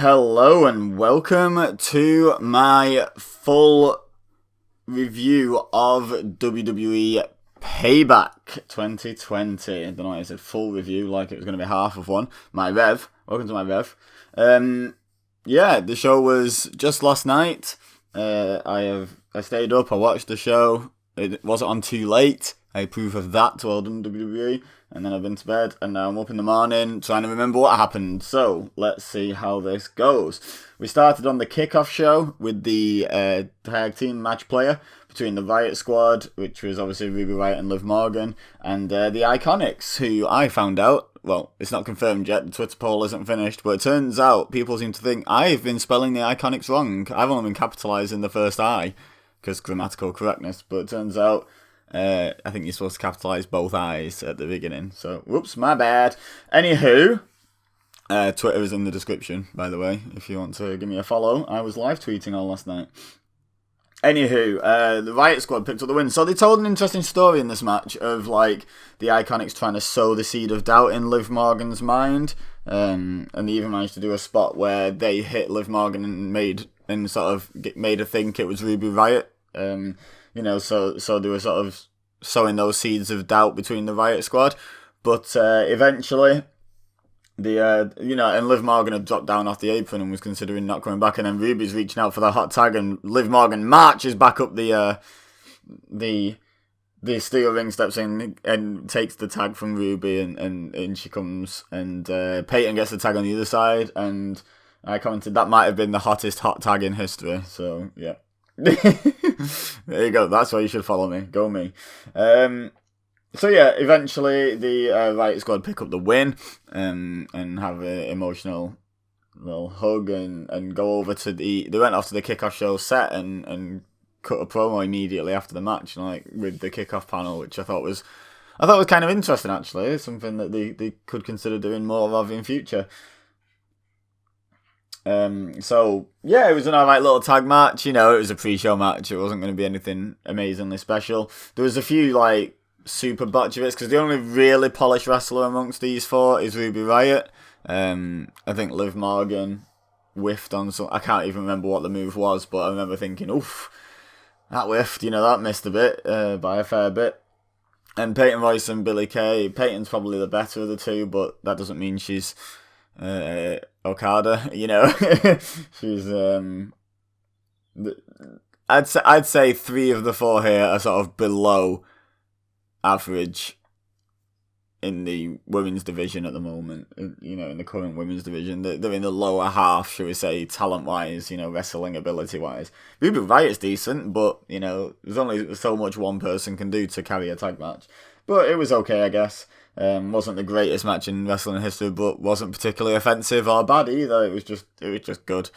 Hello and welcome to my full review of WWE Payback 2020. I don't know why I said full review like it was going to be half of one. My Rev. Welcome to my Rev. The show was just last night. I stayed up, I watched the show. It wasn't on too late. I approve of that, well done WWE. And then I've been to bed, and now I'm up in the morning trying to remember what happened. So, let's see how this goes. We started on the kickoff show with the tag team match player between the Riot Squad, which was obviously Ruby Riott and Liv Morgan, and the Iconics, who I found out, well, it's not confirmed yet, the Twitter poll isn't finished, but it turns out people seem to think I've been spelling the Iconics wrong. I've only been capitalising the first I, because grammatical correctness, but it turns out I think you're supposed to capitalise both I's at the beginning. So, whoops, my bad. Anywho, Twitter is in the description, by the way, if you want to give me a follow. I was live tweeting all last night. Anywho, the Riot Squad picked up the win. So they told an interesting story in this match of, like, the Iconics trying to sow the seed of doubt in Liv Morgan's mind. And they even managed to do a spot where they hit Liv Morgan and made her think it was Ruby Riott. So they were sort of sowing those seeds of doubt between the Riot Squad. But eventually, and Liv Morgan had dropped down off the apron and was considering not coming back. And then Ruby's reaching out for the hot tag, and Liv Morgan marches back up the steel ring, steps in and takes the tag from Ruby, and she comes, and Peyton gets the tag on the other side. And I commented that might have been the hottest hot tag in history. So, yeah. There you go, that's why you should follow me. Go me. Eventually the Riot Squad pick up the win and have an emotional little hug and go over to they went off to the kickoff show set and cut a promo immediately after the match, like with the kickoff panel, which I thought was kind of interesting, actually. Something that they could consider doing more of in future. It was an alright little tag match. It was a pre-show match. It wasn't going to be anything amazingly special. There was a few, like, super botches, because the only really polished wrestler amongst these four is Ruby Riott. I think Liv Morgan whiffed on some... I can't even remember what the move was, but I remember thinking, oof, that whiffed. That missed a bit, by a fair bit. And Peyton Royce and Billie Kay. Peyton's probably the better of the two, but that doesn't mean she's... Okada, she's I'd say three of the four here are sort of below average in the women's division at the moment. In the current women's division, they're in the lower half, shall we say, talent wise, wrestling ability wise. Ruby Riott's decent, but there's only so much one person can do to carry a tag match. But it was okay, I guess. Wasn't the greatest match in wrestling history, but wasn't particularly offensive or bad either. It was just good.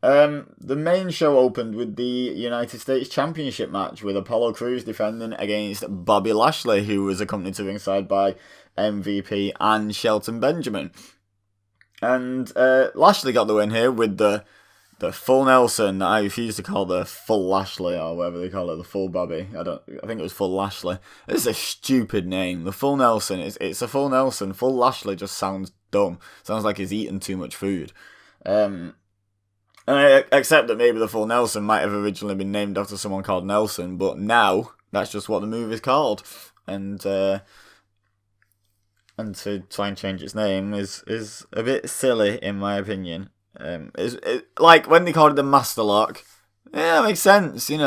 The main show opened with the United States Championship match, with Apollo Crews defending against Bobby Lashley, who was accompanied to ringside by MVP and Shelton Benjamin. And Lashley got the win here with the full Nelson that I refuse to call the full Lashley, or whatever they call it, the full Bobby. I think it was full Lashley. It's a stupid name. The full Nelson, it's a full Nelson. Full Lashley just sounds dumb. Sounds like he's eating too much food. And I accept that maybe the full Nelson might have originally been named after someone called Nelson, but now that's just what the move is called. And to try and change its name is a bit silly, in my opinion. Like when they called it the Master Lock, yeah, it makes sense. I'm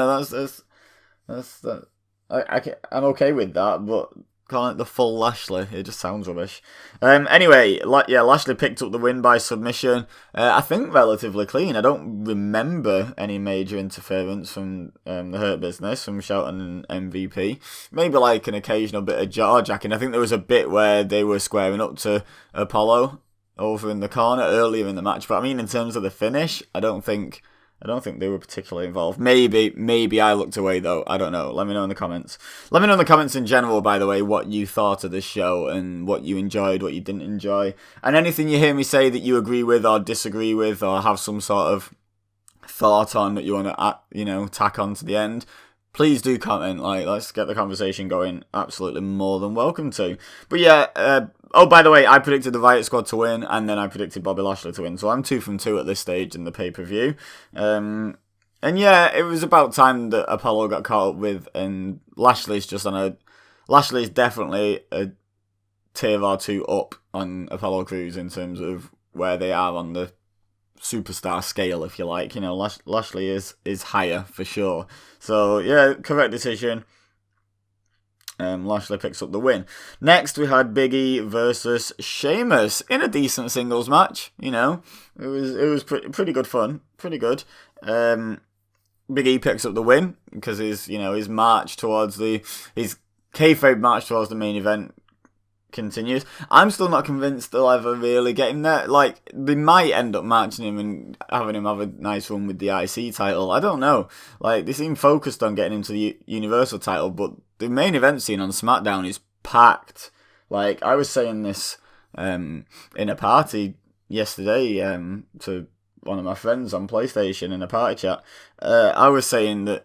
okay with that, but calling it the full Lashley, it just sounds rubbish. Lashley picked up the win by submission. I think relatively clean. I don't remember any major interference from the Hurt Business, from Shelton and MVP. Maybe like an occasional bit of jaw-jacking. I think there was a bit where they were squaring up to Apollo over in the corner earlier in the match, but I mean in terms of the finish, I don't think they were particularly involved. Maybe I looked away though. I don't know. Let me know in the comments. Let me know in the comments in general, by the way, what you thought of this show and what you enjoyed, what you didn't enjoy, and anything you hear me say that you agree with or disagree with or have some sort of thought on that you want to tack on to the end. Please do comment. Let's get the conversation going. Absolutely more than welcome to. But yeah, Oh, by the way, I predicted the Riot Squad to win, and then I predicted Bobby Lashley to win. So I'm 2 from 2 at this stage in the pay-per-view. And yeah, it was about time that Apollo got caught up with, and Lashley's definitely a tier or 2 up on Apollo Crews in terms of where they are on the superstar scale, if you like. Lashley is higher for sure. So yeah, correct decision. Lashley picks up the win. Next, we had Big E versus Sheamus in a decent singles match. It was pretty good fun, pretty good. Big E picks up the win because his march towards his kayfabe march towards the main event continues. I'm still not convinced they'll ever really get him there. Like, they might end up matching him and having him have a nice run with the IC title. I don't know. Like, they seem focused on getting him to the Universal title, but the main event scene on SmackDown is packed. Like, I was saying this in a party yesterday to one of my friends on PlayStation in a party chat. I was saying that,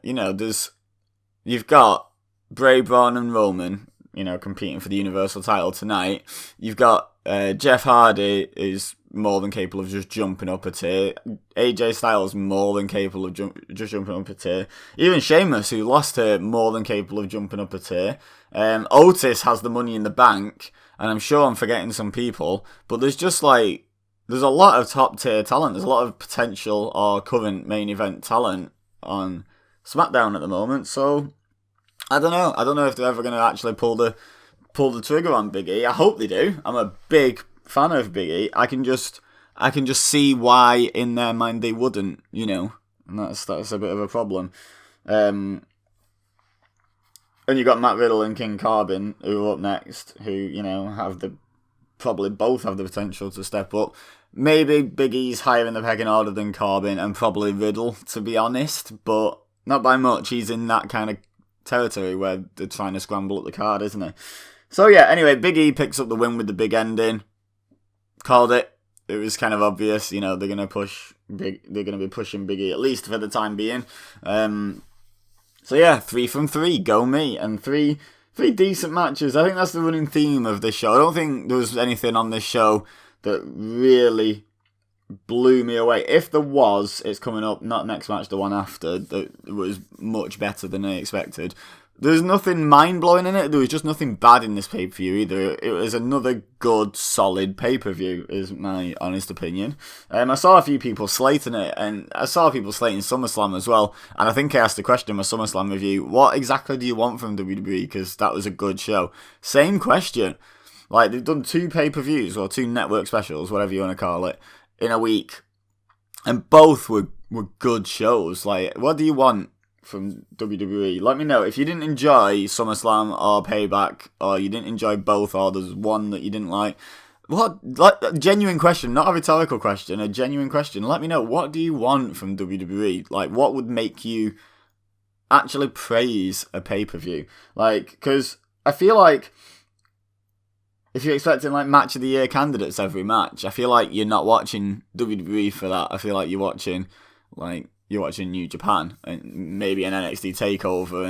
you've got Bray, Braun and Roman, competing for the Universal title tonight. You've got Jeff Hardy is more than capable of just jumping up a tier. AJ Styles more than capable of just jumping up a tier. Even Sheamus, who lost her, more than capable of jumping up a tier. Otis has the Money in the Bank, and I'm sure I'm forgetting some people, but there's a lot of top tier talent. There's a lot of potential or current main event talent on SmackDown at the moment, so I don't know. I don't know if they're ever going to actually pull the trigger on Big E. I hope they do. I'm a big fan of Big E. I can just see why in their mind they wouldn't, and that's a bit of a problem. And you got Matt Riddle and King Corbin who are up next, who probably both have the potential to step up. Maybe Big E's higher in the pecking order than Corbin, and probably Riddle, to be honest, but not by much. He's in that kind of territory where they're trying to scramble up the card, isn't he? So yeah, anyway, Big E picks up the win with the big ending. Called it. It was kind of obvious, they're gonna be pushing Big E at least for the time being. So yeah, 3 from 3, go me, and three decent matches. I think that's the running theme of this show. I don't think there was anything on this show that really blew me away. If there was, it's coming up, not next match, the one after, that was much better than I expected. There's nothing mind-blowing in it. There was just nothing bad in this pay-per-view either. It was another good, solid pay-per-view, is my honest opinion. I saw a few people slating it, and I saw people slating SummerSlam as well, and I think I asked the question in my SummerSlam review, what exactly do you want from WWE? Because that was a good show. Same question. Like, they've done 2 pay-per-views, or 2 network specials, whatever you want to call it, in a week, and both were good shows. Like, what do you want from WWE? Let me know if you didn't enjoy SummerSlam or Payback, or you didn't enjoy both, or there's one that you didn't like. A genuine question, not a rhetorical question, a genuine question. Let me know, what do you want from WWE? Like, what would make you actually praise a pay-per-view? Like, because I feel like if you're expecting like match of the year candidates every match, I feel like you're not watching WWE for that. I feel like you're watching New Japan and maybe an NXT takeover,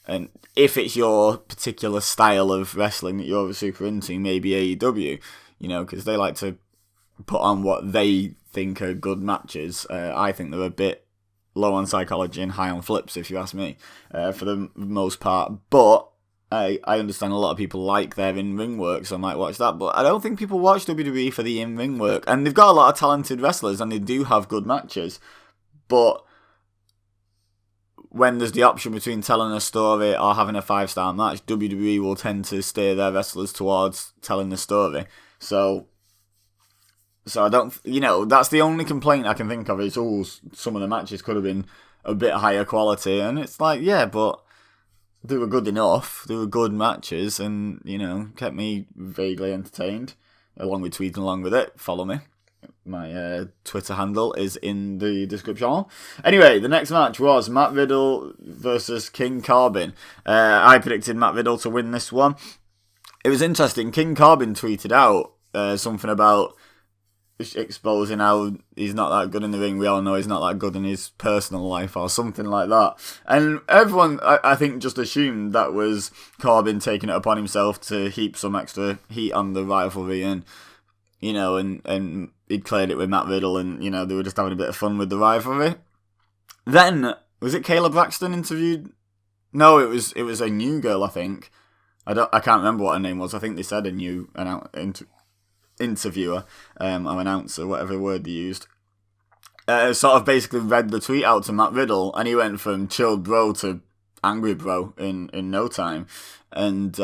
and if it's your particular style of wrestling that you're super into, maybe AEW, because they like to put on what they think are good matches. I think they're a bit low on psychology and high on flips, if you ask me, for the most part, but I understand a lot of people like their in-ring work, so I might watch that, but I don't think people watch WWE for the in-ring work, and they've got a lot of talented wrestlers, and they do have good matches, but when there's the option between telling a story or having a 5-star match, WWE will tend to steer their wrestlers towards telling the story, so I don't, that's the only complaint I can think of is, some of the matches could have been a bit higher quality, and it's like, yeah, but they were good enough. They were good matches, and kept me vaguely entertained. Along with tweeting along with it, follow me. My Twitter handle is in the description. Anyway, the next match was Matt Riddle versus King Corbin. I predicted Matt Riddle to win this one. It was interesting. King Corbin tweeted out something about exposing how he's not that good in the ring. We all know he's not that good in his personal life or something like that. And everyone, I think, just assumed that was Corbin taking it upon himself to heap some extra heat on the rivalry, and and he'd cleared it with Matt Riddle, and they were just having a bit of fun with the rivalry. Then was it Kayla Braxton interviewed? No, it was a new girl, I think. I can't remember what her name was. I think they said a new interviewer or announcer, whatever word they used. Sort of basically read the tweet out to Matt Riddle, and he went from chilled bro to angry bro in no time. And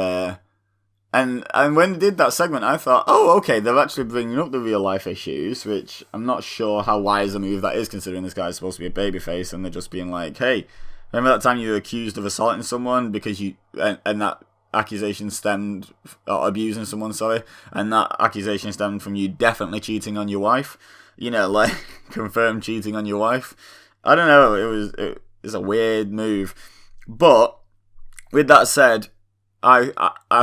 when they did that segment, I thought, oh, okay, they're actually bringing up the real life issues, which I'm not sure how wise a move that is, considering this guy's supposed to be a babyface, and they're just being like, hey, remember that time you were accused of assaulting someone because and that accusation stemmed, or abusing someone, sorry, and that accusation stemmed from you definitely cheating on your wife, confirmed cheating on your wife. I don't know, it was a weird move. But with that said, I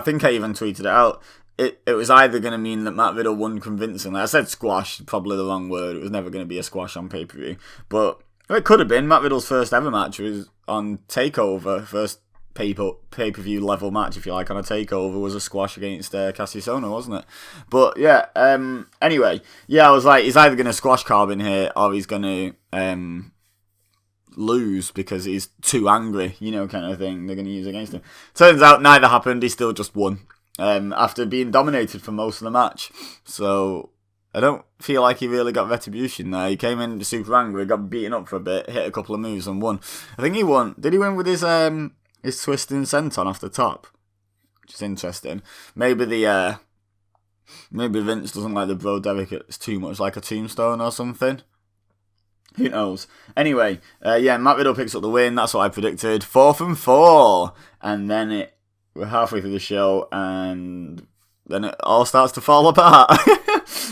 think I even tweeted it out. It was either going to mean that Matt Riddle won convincingly. I said squash, probably the wrong word. It was never going to be a squash on pay-per-view. But it could have been. Matt Riddle's first ever match was on TakeOver. First pay-per-view level match, if you like, on a TakeOver was a squash against Cassius Ohno, wasn't it? But yeah, anyway, yeah, I was like, he's either going to squash Corbin here, or he's going to lose because he's too angry, kind of thing they're going to use against him. Turns out neither happened. He still just won after being dominated for most of the match. So I don't feel like he really got retribution there. He came in super angry, got beaten up for a bit, hit a couple of moves and won. I think he won. Did he win with his twisting senton off the top? Which is interesting. Maybe Vince doesn't like the Bro Derek. It's too much like a tombstone or something. Who knows? Anyway, Matt Riddle picks up the win. That's what I predicted. 4 from 4. And then we're halfway through the show, and then it all starts to fall apart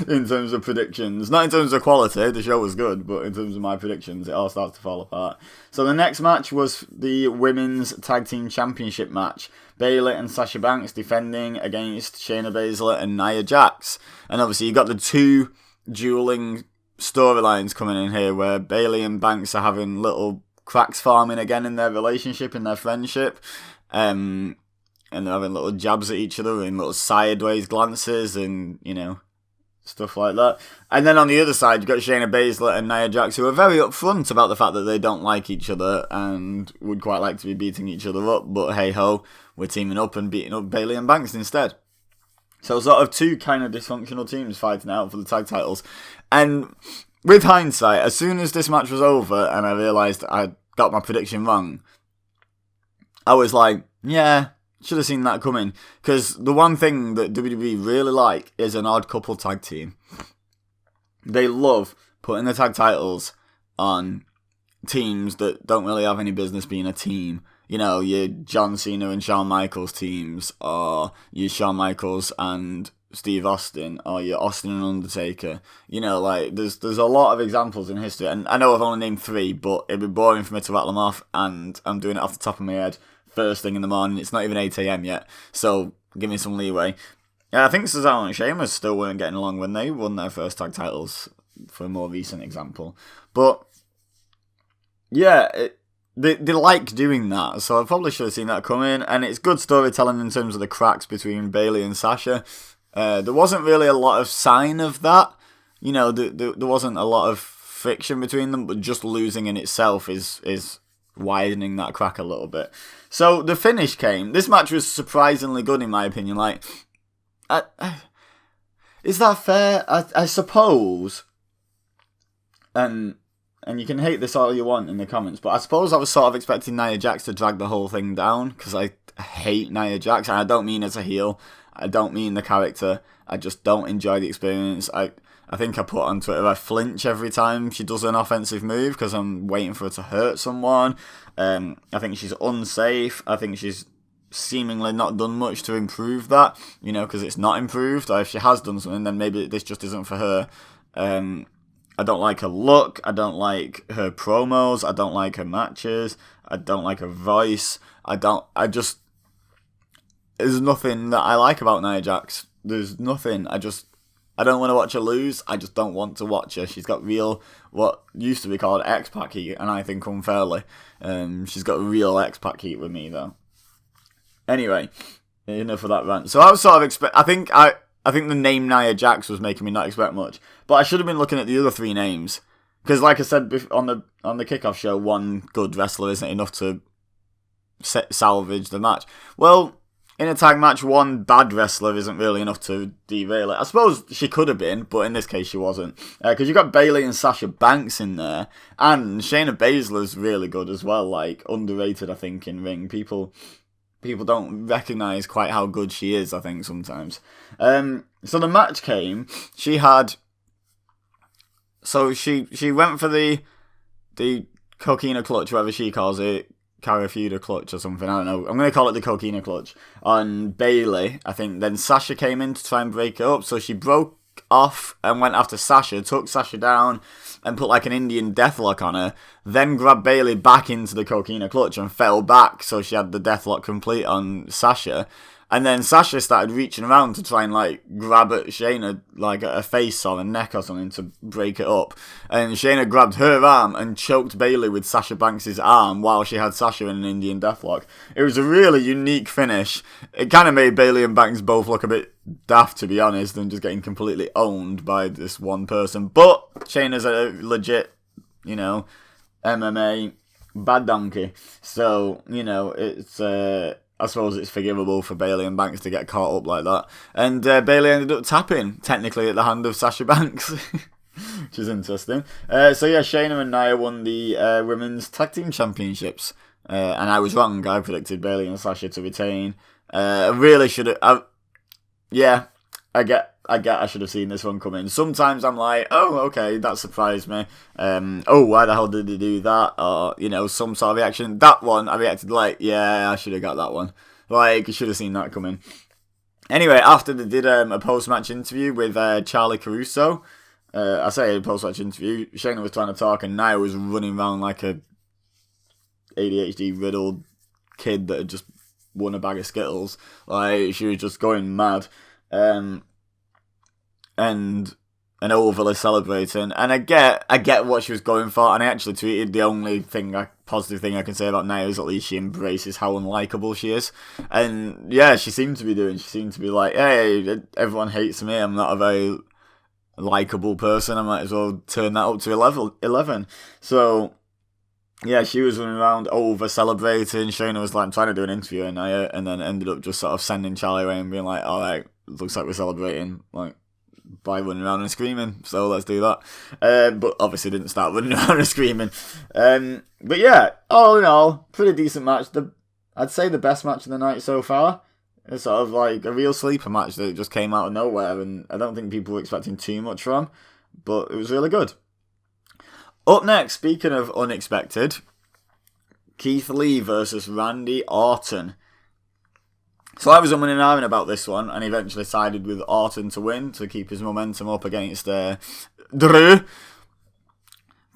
in terms of predictions. Not in terms of quality, the show was good, but in terms of my predictions, it all starts to fall apart. So the next match was the Women's Tag Team Championship match. Bayley and Sasha Banks defending against Shayna Baszler and Nia Jax. And obviously you got the two dueling storylines coming in here, where Bayley and Banks are having little cracks forming again in their relationship, in their friendship, and they're having little jabs at each other and little sideways glances and stuff like that. And then on the other side, you've got Shayna Baszler and Nia Jax, who are very upfront about the fact that they don't like each other and would quite like to be beating each other up, but hey ho, we're teaming up and beating up Bayley and Banks instead. So sort of two kind of dysfunctional teams fighting out for the tag titles. And with hindsight, as soon as this match was over and I realised I got my prediction wrong, I was like, yeah, should have seen that coming. Because the one thing that WWE really like is an odd couple tag team. They love putting the tag titles on teams that don't really have any business being a team. Your John Cena and Shawn Michaels teams, or your Shawn Michaels and Steve Austin, or your Austin and Undertaker. There's a lot of examples in history, and I know I've only named 3, but it'd be boring for me to rattle them off, and I'm doing it off the top of my head first thing in the morning. It's not even 8 a.m. yet, so give me some leeway. Yeah, I think Cesaro and Sheamus still weren't getting along when they won their first tag titles, for a more recent example. But yeah, They like doing that, so I probably should have seen that coming. And it's good storytelling in terms of the cracks between Bayley and Sasha. There wasn't really a lot of sign of that. There wasn't a lot of friction between them, but just losing in itself is widening that crack a little bit. So the finish came. This match was surprisingly good in my opinion. Is that fair? I suppose. And you can hate this all you want in the comments, but I suppose I was sort of expecting Nia Jax to drag the whole thing down, because I hate Nia Jax, and I don't mean as a heel, I don't mean the character, I just don't enjoy the experience. I think I put on Twitter, I flinch every time she does an offensive move, because I'm waiting for her to hurt someone. I think she's unsafe, I think she's seemingly not done much to improve that, because it's not improved, or if she has done something, then maybe this just isn't for her. I don't like her look, I don't like her promos, I don't like her matches, I don't like her voice, there's nothing that I like about Nia Jax. There's nothing, I don't want to watch her lose. I just don't want to watch her. She's got real, what used to be called X-Pac heat, and I think unfairly. She's got real X-Pac heat with me, though. Anyway, enough of that rant. So I was sort of I think the name Nia Jax was making me not expect much, but I should have been looking at the other three names, because like I said on the kickoff show, one good wrestler isn't enough to salvage the match. Well, in a tag match, one bad wrestler isn't really enough to derail it. I suppose she could have been, but in this case she wasn't. Because you've got Bayley and Sasha Banks in there, and Shayna Baszler's really good as well, like, underrated, I think, in ring. People don't recognise quite how good she is, I think, sometimes. So the match came, she went for the Coquina Clutch, whatever she calls it, Carafuda Clutch or something, I don't know. I'm going to call it the Coquina Clutch on Bayley, I think. Then Sasha came in to try and break it up, so she broke off and went after Sasha, took Sasha down and put like an Indian deathlock on her, then grabbed Bayley back into the Coquina Clutch and fell back, so she had the deathlock complete on Sasha. And then Sasha started reaching around to try and like grab at Shayna, like at her face or her neck or something to break it up. And Shayna grabbed her arm and choked Bayley with Sasha Banks' arm while she had Sasha in an Indian deathlock. It was a really unique finish. It kind of made Bayley and Banks both look a bit daft, to be honest, and just getting completely owned by this one person. But Shayna's a legit, MMA bad donkey. So, it's... I suppose it's forgivable for Bayley and Banks to get caught up like that. And Bayley ended up tapping, technically, at the hand of Sasha Banks, which is interesting. Shayna and Nia won the Women's Tag Team Championships. And I was wrong. I predicted Bayley and Sasha to retain. I really should have... I should have seen this one coming. Sometimes I'm like, oh, okay, that surprised me. Why the hell did they do that? Or, some sort of reaction. That one, I reacted like, yeah, I should have got that one. Like, I should have seen that coming. Anyway, after they did a post-match interview with Charlie Caruso, I say a post-match interview, Shayna was trying to talk and Nia was running around like a ADHD-riddled kid that had just won a bag of Skittles. Like, she was just going mad. And overly celebrating, and I get what she was going for, and I actually tweeted the only positive thing I can say about Nia is at least she embraces how unlikable she is, and yeah, she seemed to be like, hey, everyone hates me, I'm not a very likable person, I might as well turn that up to 11. So yeah, she was running around over celebrating. Shayna was like trying to do an interview with Nia, and then ended up just sort of sending Charlie away and being like, alright, looks like we're celebrating, like, by running around and screaming, so let's do that. But obviously didn't start running around and screaming. But yeah, all in all, pretty decent match. I'd say the best match of the night so far. It's sort of like a real sleeper match that just came out of nowhere, and I don't think people were expecting too much from, but it was really good. Up next, speaking of unexpected, Keith Lee versus Randy Orton. So I was umming and ahhing about this one, and eventually sided with Orton to win, to keep his momentum up against Drew.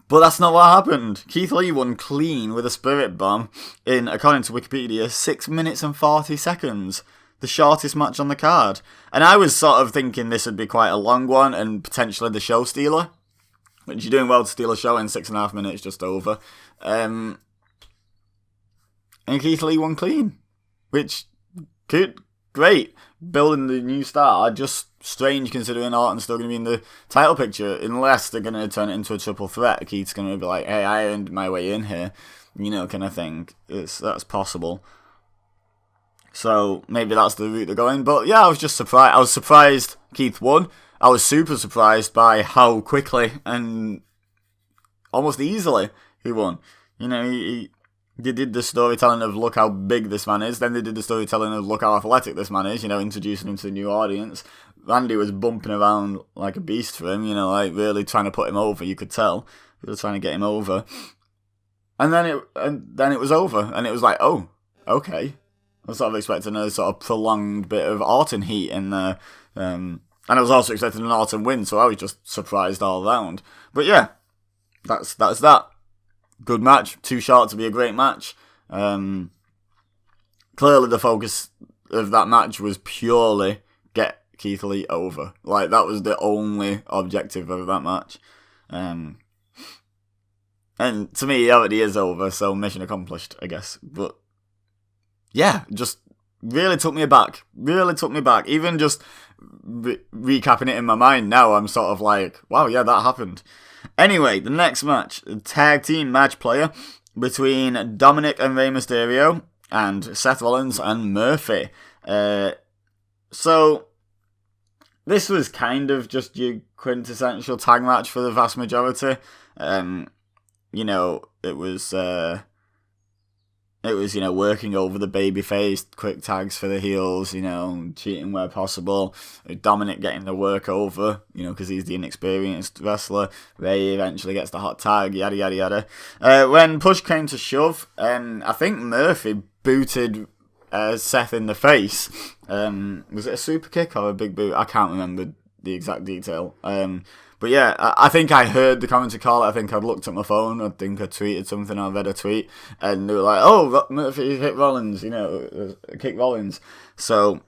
But that's not what happened. Keith Lee won clean with a spirit bomb in, according to Wikipedia, 6 minutes and 40 seconds. The shortest match on the card. And I was sort of thinking this would be quite a long one, and potentially the show stealer. Which you're doing well to steal a show in 6.5 minutes, just over. And Keith Lee won clean. Which... good, great, building the new star. Just strange considering Orton's still going to be in the title picture, unless they're going to turn it into a triple threat. Keith's going to be like, hey, I earned my way in here, kind of thing. That's possible. So maybe that's the route they're going. But yeah, I was just surprised. I was surprised Keith won. I was super surprised by how quickly and almost easily he won. They did the storytelling of look how big this man is. Then they did the storytelling of look how athletic this man is, introducing him to the new audience. Randy was bumping around like a beast for him, like really trying to put him over, you could tell. They were trying to get him over. And then it was over. And it was like, oh, okay. I was sort of expecting a sort of prolonged bit of Orton heat in there. And I was also expecting an Orton win, so I was just surprised all round. But yeah, that's that. Good match, too short to be a great match. Clearly the focus of that match was purely get Keith Lee over. Like, that was the only objective of that match. And to me, it already is over, so mission accomplished, I guess. But yeah, just really took me aback. Really took me back. Even just recapping it in my mind now, I'm sort of like, wow, yeah, that happened. Anyway, the next match, tag team match player between Dominic and Rey Mysterio and Seth Rollins and Murphy. So this was kind of just your quintessential tag match for the vast majority. You know, it was working over the babyface, quick tags for the heels, cheating where possible. Dominic getting the work over, because he's the inexperienced wrestler. Ray eventually gets the hot tag, yada, yada, yada. When push came to shove, I think Murphy booted Seth in the face. Was it a super kick or a big boot? I can't remember the exact detail. But yeah, I think I heard the commentary call. I think I'd looked at my phone. I think I tweeted something. I read a tweet. And they were like, oh, Murphy hit Rollins, kick Rollins. So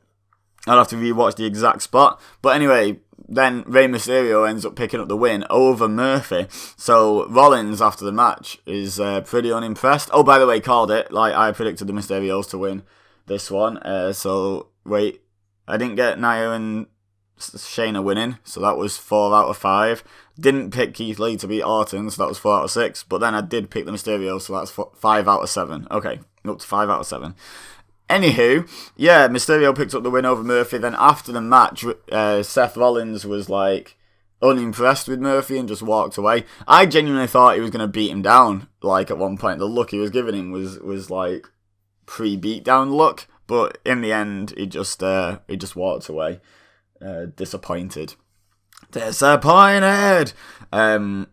I'll have to rewatch the exact spot. But anyway, then Rey Mysterio ends up picking up the win over Murphy. So Rollins, after the match, is pretty unimpressed. Oh, by the way, called it. Like, I predicted the Mysterios to win this one. So, wait. I didn't get Nia and Shayna winning, so that was 4 out of 5. Didn't pick Keith Lee to beat Orton, so that was 4 out of 6. But then I did pick the Mysterio, so that's 5 out of 7. Okay, up to 5 out of 7. Anywho, yeah, Mysterio picked up the win over Murphy. Then after the match, Seth Rollins was like unimpressed with Murphy and just walked away. I genuinely thought he was going to beat him down. Like at one point, the look he was giving him was like pre-beatdown look. But in the end, he just walked away. Disappointed. And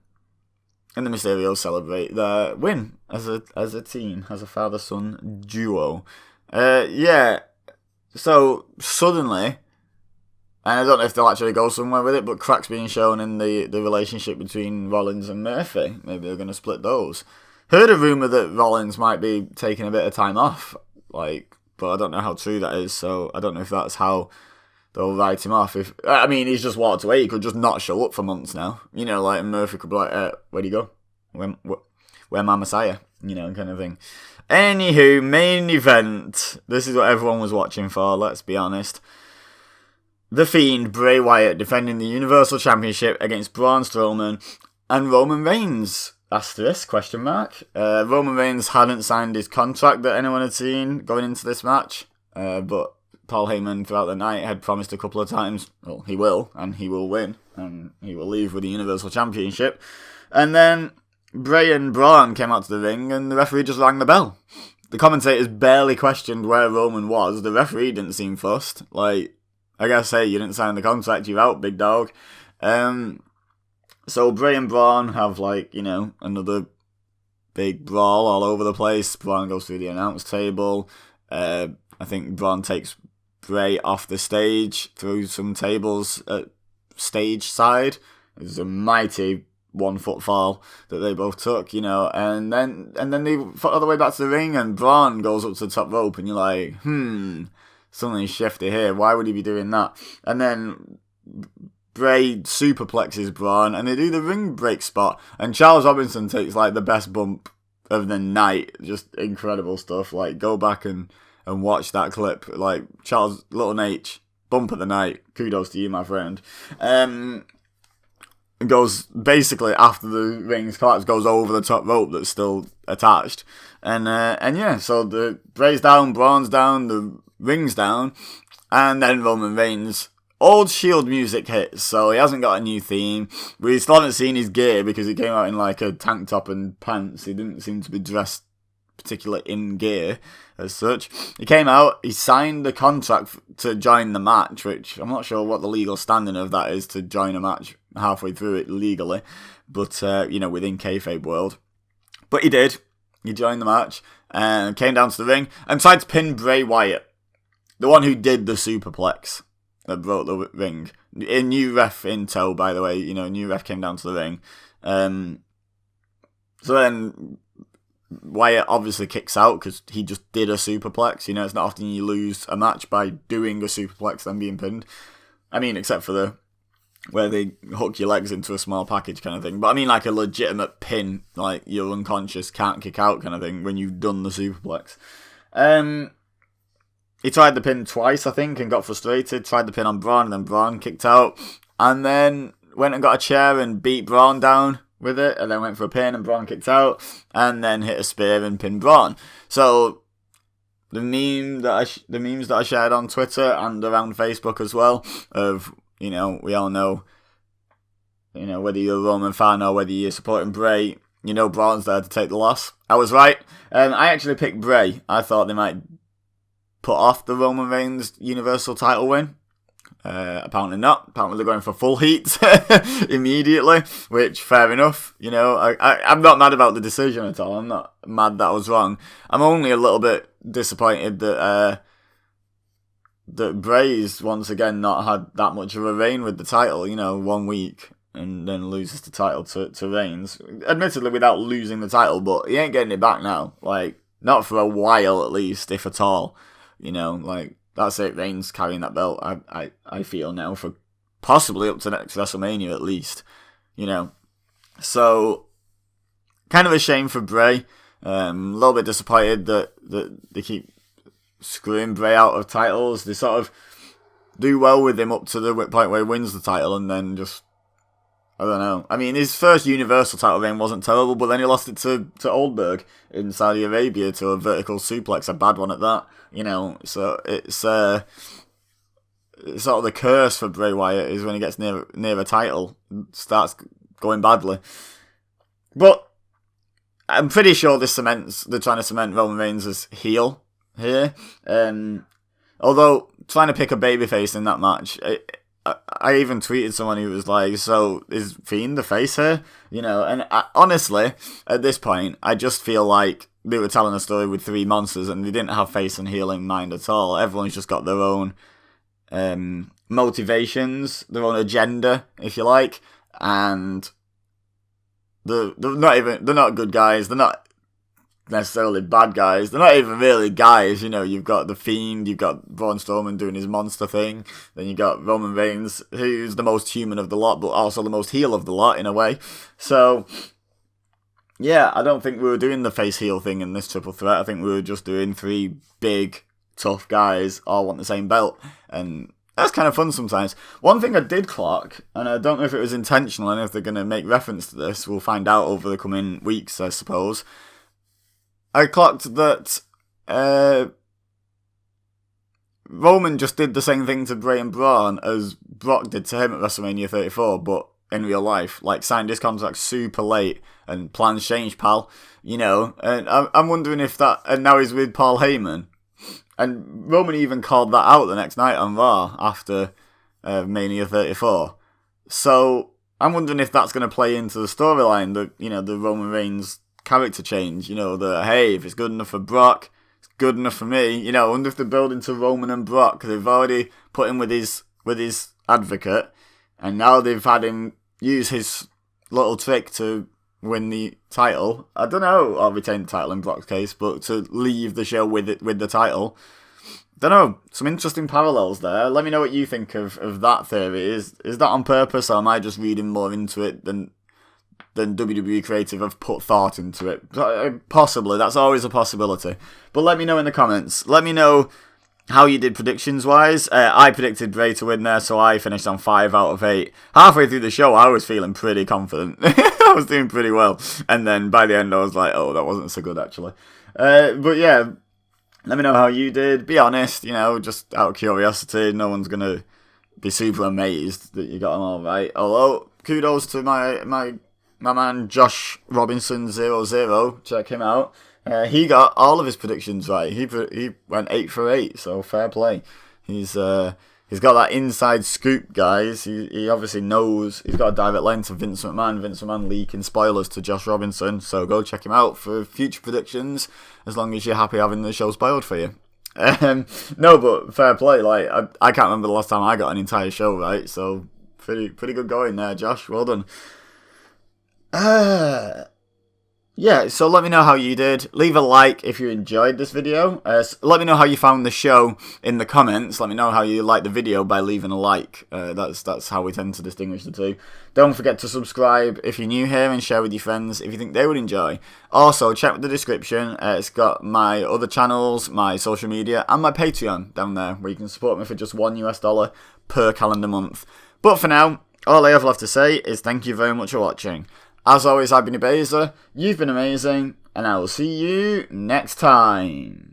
the Mysterios celebrate their win as a team, as a father-son duo. Yeah. So suddenly, and I don't know if they'll actually go somewhere with it, but cracks being shown in the relationship between Rollins and Murphy. Maybe they're going to split those. Heard a rumour that Rollins might be taking a bit of time off, but I don't know how true that is. So I don't know if that's how they'll write him off. He's just walked away. He could just not show up for months now. Like Murphy could be like, where'd he go? Where my Messiah? Kind of thing. Anywho, main event. This is what everyone was watching for, let's be honest. The Fiend, Bray Wyatt, defending the Universal Championship against Braun Strowman and Roman Reigns. Asterisk, question mark. Roman Reigns hadn't signed his contract that anyone had seen going into this match. But Paul Heyman throughout the night had promised a couple of times, well, he will, and he will win, and he will leave with the Universal Championship. And then Bray and Braun came out to the ring, and the referee just rang the bell. The commentators barely questioned where Roman was. The referee didn't seem fussed. Like, I guess, hey, you didn't sign the contract, you're out, big dog. So Bray and Braun have, another big brawl all over the place. Braun goes through the announce table. I think Braun takes Bray off the stage through some tables at stage side. It was a mighty 1 foot fall that they both took, and then they fought all the way back to the ring, and Braun goes up to the top rope, and you're like, something shifty here. Why would he be doing that? And then Bray superplexes Braun, and they do the ring break spot, and Charles Robinson takes the best bump of the night. Just incredible stuff. Go back and watch that clip. Charles, Little H, bump of the night. Kudos to you, my friend. It goes basically after the ring's collapse, goes over the top rope that's still attached. And yeah, so the Bray's down, Braun's down, the ring's down, and then Roman Reigns. Old Shield music hits, so he hasn't got a new theme. We still haven't seen his gear because he came out in a tank top and pants. He didn't seem to be dressed particularly in gear as such. He came out, he signed the contract to join the match, which I'm not sure what the legal standing of that is to join a match halfway through it legally, but within kayfabe world. But he did. He joined the match and came down to the ring and tried to pin Bray Wyatt, the one who did the superplex that broke the ring. A new ref in tow, by the way. New ref came down to the ring. So then Wyatt obviously kicks out because he just did a superplex. It's not often you lose a match by doing a superplex then being pinned. I mean, except for the where they hook your legs into a small package kind of thing. But I mean like a legitimate pin, like you're unconscious, can't kick out kind of thing when you've done the superplex. He tried the pin twice, I think, and got frustrated. Tried the pin on Braun, and then Braun kicked out. And then went and got a chair and beat Braun down with it, and then went for a pin, and Braun kicked out. And then hit a spear and pinned Braun. So the memes that I shared on Twitter and around Facebook as well, of, you know, we all know, you know, whether you're a Roman fan or whether you're supporting Bray, you know Braun's there to take the loss. I was right. I actually picked Bray. I thought they might put off the Roman Reigns Universal title win. Apparently not. Apparently they're going for full heat immediately, which, fair enough. You know, I'm not mad about the decision at all. I'm not mad that I was wrong. I'm only a little bit disappointed that Bray's once again not had that much of a reign with the title, you know, 1 week, and then loses the title to Reigns. Admittedly without losing the title, but he ain't getting it back now. Like, not for a while at least, if at all. You know, like, that's it, Reigns carrying that belt, I feel now, for possibly up to next WrestleMania at least. You know. So, kind of a shame for Bray. A little bit disappointed that they keep screwing Bray out of titles. They sort of do well with him up to the point where he wins the title, and then just, I don't know. I mean, his first Universal title reign wasn't terrible, but then he lost it to Oldberg in Saudi Arabia to a vertical suplex, a bad one at that. You know, so it's sort of the curse for Bray Wyatt is when he gets near a title, starts going badly. But I'm pretty sure they're trying to cement Roman Reigns as heel here. Although trying to pick a babyface in that match, I even tweeted someone who was like, "So is Fiend the face here?" You know, and honestly, at this point, I just feel like they were telling a story with three monsters, and they didn't have face and heel in mind at all. Everyone's just got their own motivations, their own agenda, if you like, and they're not good guys. They're not necessarily bad guys. They're not even really guys. You know, you've got the Fiend, you've got Braun Strowman doing his monster thing, then you got Roman Reigns, who's the most human of the lot, but also the most heel of the lot in a way. So, yeah, I don't think we were doing the face-heel thing in this triple threat. I think we were just doing three big, tough guys all want the same belt. And that's kind of fun sometimes. One thing I did clock, and I don't know if it was intentional and if they're going to make reference to this, we'll find out over the coming weeks, I suppose. I clocked that Roman just did the same thing to Bray and Braun as Brock did to him at WrestleMania 34, but in real life. Like, signed his contract super late, and plans changed, pal. You know, and I'm wondering if that... And now he's with Paul Heyman. And Roman even called that out the next night on Raw after Mania 34. So, I'm wondering if that's going to play into the storyline, that, you know, the Roman Reigns character change. You know, the, hey, if it's good enough for Brock, it's good enough for me. You know, I wonder if they're building to Roman and Brock, because they've already put him with his advocate, and now they've had him use his little trick to win the title. I don't know, or retain the title in Brock's case, but to leave the show with the title. Don't know, some interesting parallels there. Let me know what you think of that theory. Is that on purpose, or am I just reading more into it than WWE Creative have put thought into it? Possibly, that's always a possibility. But let me know in the comments. Let me know how you did predictions-wise. I predicted Bray to win there, so I finished on 5 out of 8. Halfway through the show, I was feeling pretty confident. I was doing pretty well. And then by the end, I was like, oh, that wasn't so good, actually. But yeah, let me know how you did. Be honest, you know, just out of curiosity. No one's going to be super amazed that you got them all right. Although, kudos to my man Josh Robinson00. Check him out. He got all of his predictions right. He went 8 for 8, so fair play. He's got that inside scoop, guys. He obviously knows. He's got a direct line to Vince McMahon. Vince McMahon leaking spoilers to Josh Robinson, so go check him out for future predictions, as long as you're happy having the show spoiled for you. No, but fair play. Like, I can't remember the last time I got an entire show right, so pretty good going there, Josh. Well done. Yeah, so let me know how you did. Leave a like if you enjoyed this video. Let me know how you found the show in the comments. Let me know how you liked the video by leaving a like. That's how we tend to distinguish the two. Don't forget to subscribe if you're new here and share with your friends if you think they would enjoy. Also, check the description. It's got my other channels, my social media, and my Patreon down there where you can support me for just $1 per calendar month. But for now, all I have left to say is thank you very much for watching. As always, I've been EBEZA, you've been amazing, and I will see you next time.